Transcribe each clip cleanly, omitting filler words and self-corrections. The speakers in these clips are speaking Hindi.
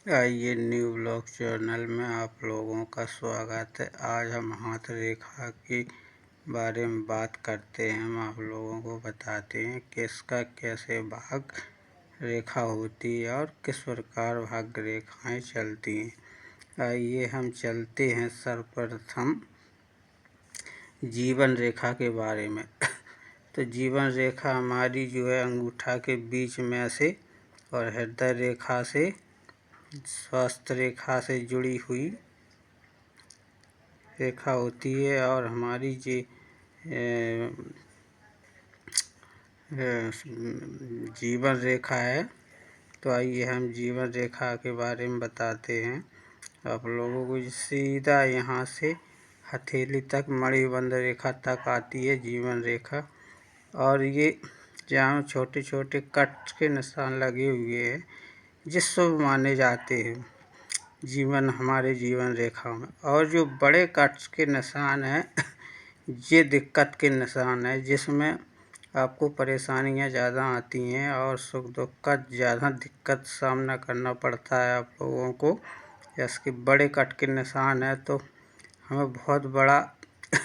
आइए न्यू ब्लॉग चैनल में आप लोगों का स्वागत है। आज हम हाथ रेखा के बारे में बात करते हैं। हम आप लोगों को बताते हैं कि इसका कैसे भाग रेखा होती है और किस प्रकार भाग रेखाएं चलती हैं। आइए हम चलते हैं सर्वप्रथम जीवन रेखा के बारे में। तो जीवन रेखा हमारी जो है अंगूठा के बीच में से और हृदय रेखा से स्वास्थ्य रेखा से जुड़ी हुई रेखा होती है। और हमारी जो जीवन रेखा है, तो आइए हम जीवन रेखा के बारे में बताते हैं आप लोगों को। सीधा यहाँ से हथेली तक मणिबंध रेखा तक आती है जीवन रेखा। और ये जहाँ छोटे छोटे कट के निशान लगे हुए हैं, जिस शुभ माने जाते हैं हमारे जीवन रेखा में। और जो बड़े कट के निशान हैं ये दिक्कत के निशान है, जिसमें आपको परेशानियां ज़्यादा आती हैं और सुख दुख का ज़्यादा दिक्कत सामना करना पड़ता है आप लोगों को। इसके बड़े कट के निशान है तो हमें बहुत बड़ा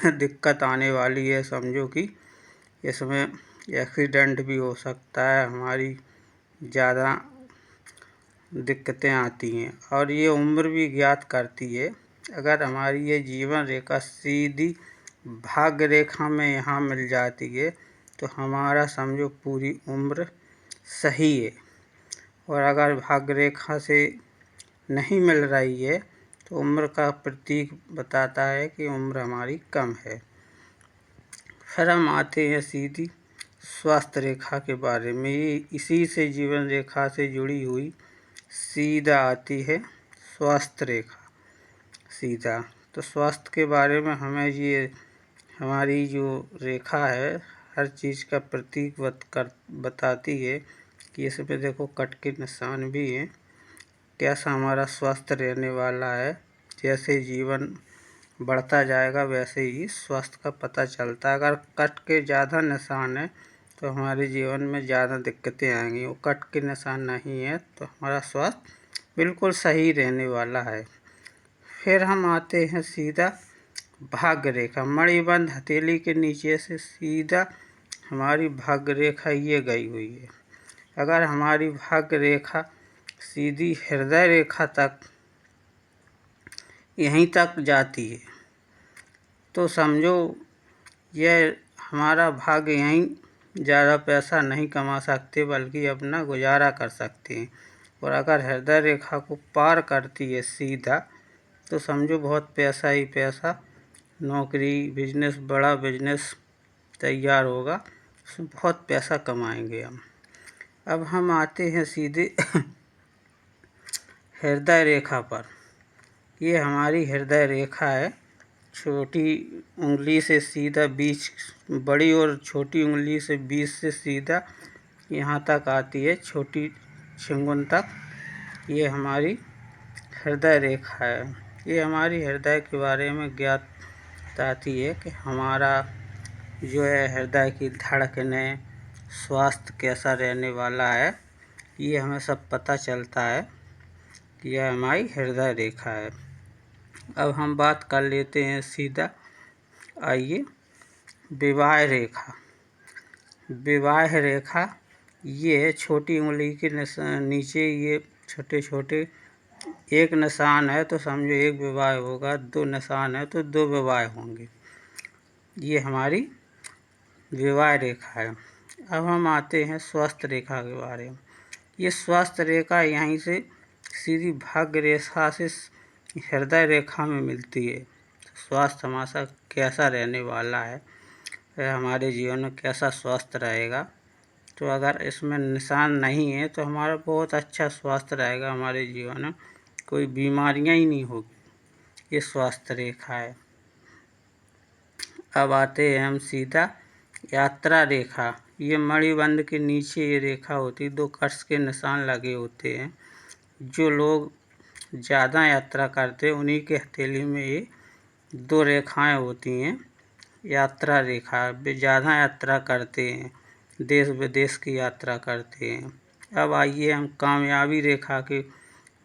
दिक्कत आने वाली है। समझो कि इसमें एक्सीडेंट भी हो सकता है, हमारी ज़्यादा दिक्कतें आती हैं। और ये उम्र भी ज्ञात करती है। अगर हमारी ये जीवन रेखा सीधी भाग्य रेखा में यहाँ मिल जाती है तो हमारा समझो पूरी उम्र सही है। और अगर भाग्य रेखा से नहीं मिल रही है तो उम्र का प्रतीक बताता है कि उम्र हमारी कम है। फिर हम आते हैं सीधी स्वास्थ्य रेखा के बारे में। ये इसी से जीवन रेखा से जुड़ी हुई सीधा आती है स्वास्थ्य रेखा सीधा। तो स्वास्थ्य के बारे में हमें ये हमारी जो रेखा है हर चीज़ का प्रतीक बताती है कि इसमें देखो कट के निशान भी हैं, कैसा हमारा स्वास्थ्य रहने वाला है। जैसे जीवन बढ़ता जाएगा वैसे ही स्वास्थ्य का पता चलता है। अगर कट के ज़्यादा निशान है तो हमारे जीवन में ज़्यादा दिक्कतें आएंगी। वो कट के निशान नहीं है तो हमारा स्वास्थ्य बिल्कुल सही रहने वाला है। फिर हम आते हैं सीधा भाग्य रेखा। मणिबंध हथेली के नीचे से सीधा हमारी भाग्य रेखा ये गई हुई है। अगर हमारी भाग्य रेखा सीधी हृदय रेखा तक यहीं तक जाती है तो समझो यह हमारा भाग्य यहीं ज़्यादा पैसा नहीं कमा सकते बल्कि अपना गुजारा कर सकते हैं। और अगर हृदय रेखा को पार करती है सीधा तो समझो बहुत पैसा ही पैसा, नौकरी बिजनेस बड़ा बिजनेस तैयार होगा, उसमें बहुत पैसा कमाएंगे हम। अब हम आते हैं सीधे हृदय रेखा पर। ये हमारी हृदय रेखा है। छोटी उंगली से सीधा बीच, बड़ी और छोटी उंगली से बीच से सीधा यहाँ तक आती है, छोटी छिंगुन तक। ये हमारी हृदय रेखा है। ये हमारी हृदय के बारे में ज्ञात बताती है कि हमारा जो है हृदय की धड़कनें, स्वास्थ्य कैसा रहने वाला है, ये हमें सब पता चलता है कि यह हमारी हृदय रेखा है। अब हम बात कर लेते हैं सीधा, आइए विवाह रेखा। विवाह रेखा ये छोटी उंगली के नीचे ये छोटे छोटे एक निशान है तो समझो एक विवाह होगा, दो निशान है तो दो विवाह होंगे। ये हमारी विवाह रेखा है। अब हम आते हैं स्वास्थ्य रेखा के बारे में। ये स्वास्थ्य रेखा यहीं से सीधी भाग्य रेखा से हृदय रेखा में मिलती है। स्वास्थ्य हमारा कैसा रहने वाला है, हमारे जीवन में कैसा स्वास्थ्य रहेगा। तो अगर इसमें निशान नहीं है तो हमारा बहुत अच्छा स्वास्थ्य रहेगा, हमारे जीवन में कोई बीमारियां ही नहीं होगी। ये स्वास्थ्य रेखा है। अब आते हैं हम सीधा यात्रा रेखा। ये मणिबंध के नीचे ये रेखा होती है, दो कट्स के निशान लगे होते हैं। जो लोग ज़्यादा यात्रा करते हैं उन्हीं के हथेली में ये दो रेखाएं होती हैं। यात्रा रेखा, वे ज़्यादा यात्रा करते हैं, देश विदेश की यात्रा करते हैं। अब आइए हम कामयाबी रेखा के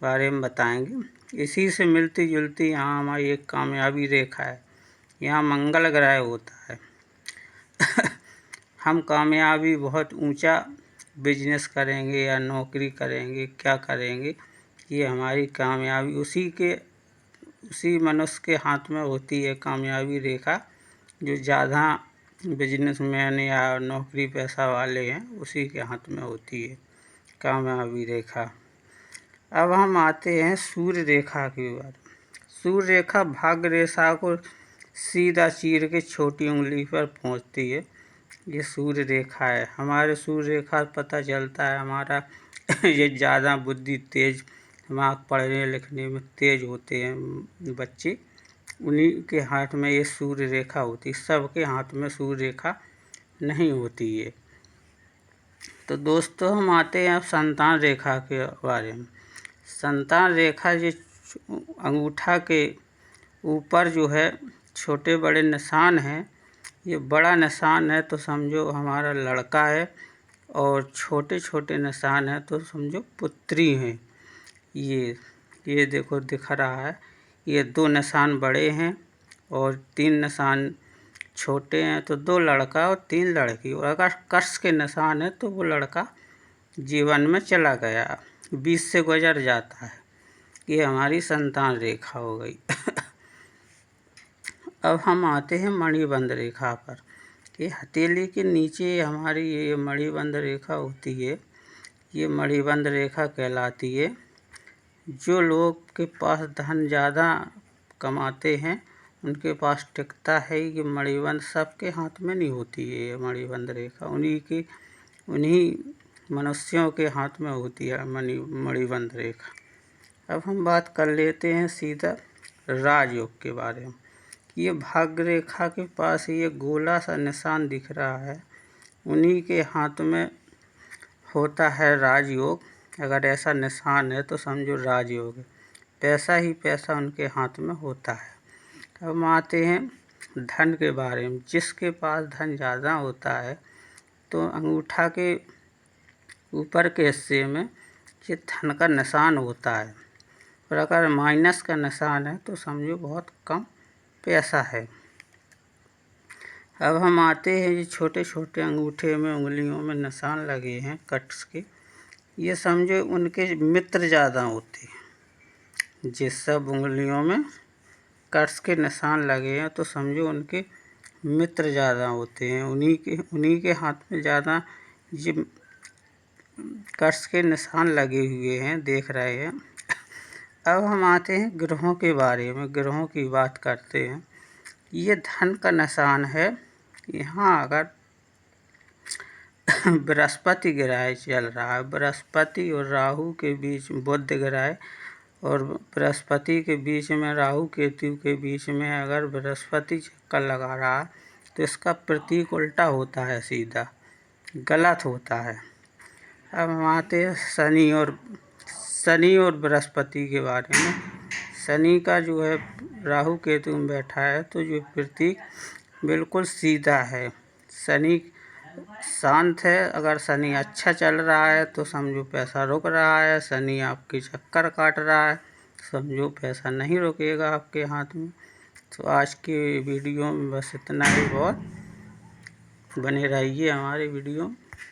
बारे में बताएंगे। इसी से मिलती जुलती यहाँ हमारी एक कामयाबी रेखा है। यहाँ मंगल ग्रह होता है। हम कामयाबी बहुत ऊंचा बिजनेस करेंगे या नौकरी करेंगे, क्या करेंगे, ये हमारी कामयाबी उसी मनुष्य के हाथ में होती है। कामयाबी रेखा जो ज़्यादा बिजनेसमैन या नौकरी पेशा वाले हैं उसी के हाथ में होती है कामयाबी रेखा। अब हम आते हैं सूर्य रेखा के बारे में। सूर्य रेखा भाग्य रेखा को सीधा चीर के छोटी उंगली पर पहुंचती है। ये सूर्य रेखा है। हमारे सूर्य रेखा पता चलता है हमारा ये ज़्यादा बुद्धि तेज, दिमाग पढ़ने लिखने में तेज होते हैं बच्चे, उन्हीं के हाथ में ये सूर्य रेखा होती है। सबके हाथ में सूर्य रेखा नहीं होती है। तो दोस्तों हम आते हैं अब संतान रेखा के बारे में। संतान रेखा जो अंगूठा के ऊपर जो है छोटे बड़े निशान हैं, ये बड़ा निशान है तो समझो हमारा लड़का है, और छोटे छोटे निशान है तो समझो पुत्री हैं। ये देखो दिख रहा है, ये 2 निशान बड़े हैं और 3 निशान छोटे हैं, तो 2 लड़का और 3 लड़की। और अगर कर्स के निशान है तो वो लड़का जीवन में चला गया, 20 से गुजर जाता है। ये हमारी संतान रेखा हो गई। अब हम आते हैं मणिबंध रेखा पर। ये हथेली के नीचे हमारी ये मणिबंध रेखा होती है। ये मणिबंध रेखा कहलाती है। जो लोग के पास धन ज़्यादा कमाते हैं उनके पास टिकता है ये मणिबंध। सबके हाथ में नहीं होती है ये मणिबंध रेखा, उन्हीं मनुष्यों के हाथ में होती है मणिबंध रेखा। अब हम बात कर लेते हैं सीधा राजयोग के बारे में। ये भाग्य रेखा के पास ये गोला सा निशान दिख रहा है, उन्हीं के हाथ में होता है राजयोग। अगर ऐसा निशान है तो समझो राजयोग है, पैसा ही पैसा उनके हाथ में होता है। अब हम आते हैं धन के बारे में। जिसके पास धन ज़्यादा होता है तो अंगूठा के ऊपर के हिस्से में ये धन का निशान होता है, और अगर माइनस का निशान है तो समझो बहुत कम पैसा है। अब हम आते हैं ये छोटे छोटे अंगूठे में उंगलियों में निशान लगे हैं कट्स के, ये समझो उनके मित्र ज़्यादा होते हैं। जिस सब उंगलियों में कट्स के निशान लगे हैं तो समझो उनके मित्र ज़्यादा होते हैं, उन्हीं के हाथ में ज़्यादा ये कट्स के निशान लगे हुए हैं, देख रहे हैं। अब हम आते हैं ग्रहों के बारे में, ग्रहों की बात करते हैं। ये धन का निशान है। यहाँ अगर बृहस्पति ग्रह चल रहा है, बृहस्पति और राहु के बीच बुध ग्रह और बृहस्पति के बीच में राहु केतु के बीच में अगर बृहस्पति चक्कर लगा रहा है तो इसका प्रतीक उल्टा होता है, सीधा गलत होता है। अब हम आते हैं शनि और बृहस्पति के बारे में। शनि का जो है राहु केतु में बैठा है तो जो प्रतीक बिल्कुल सीधा है। शनि शांत है। अगर शनि अच्छा चल रहा है तो समझो पैसा रुक रहा है, शनि आपकी चक्कर काट रहा है समझो पैसा नहीं रुकेगा आपके हाथ में। तो आज के वीडियो में बस इतना ही, बहुत बने रहिए हमारे वीडियो में।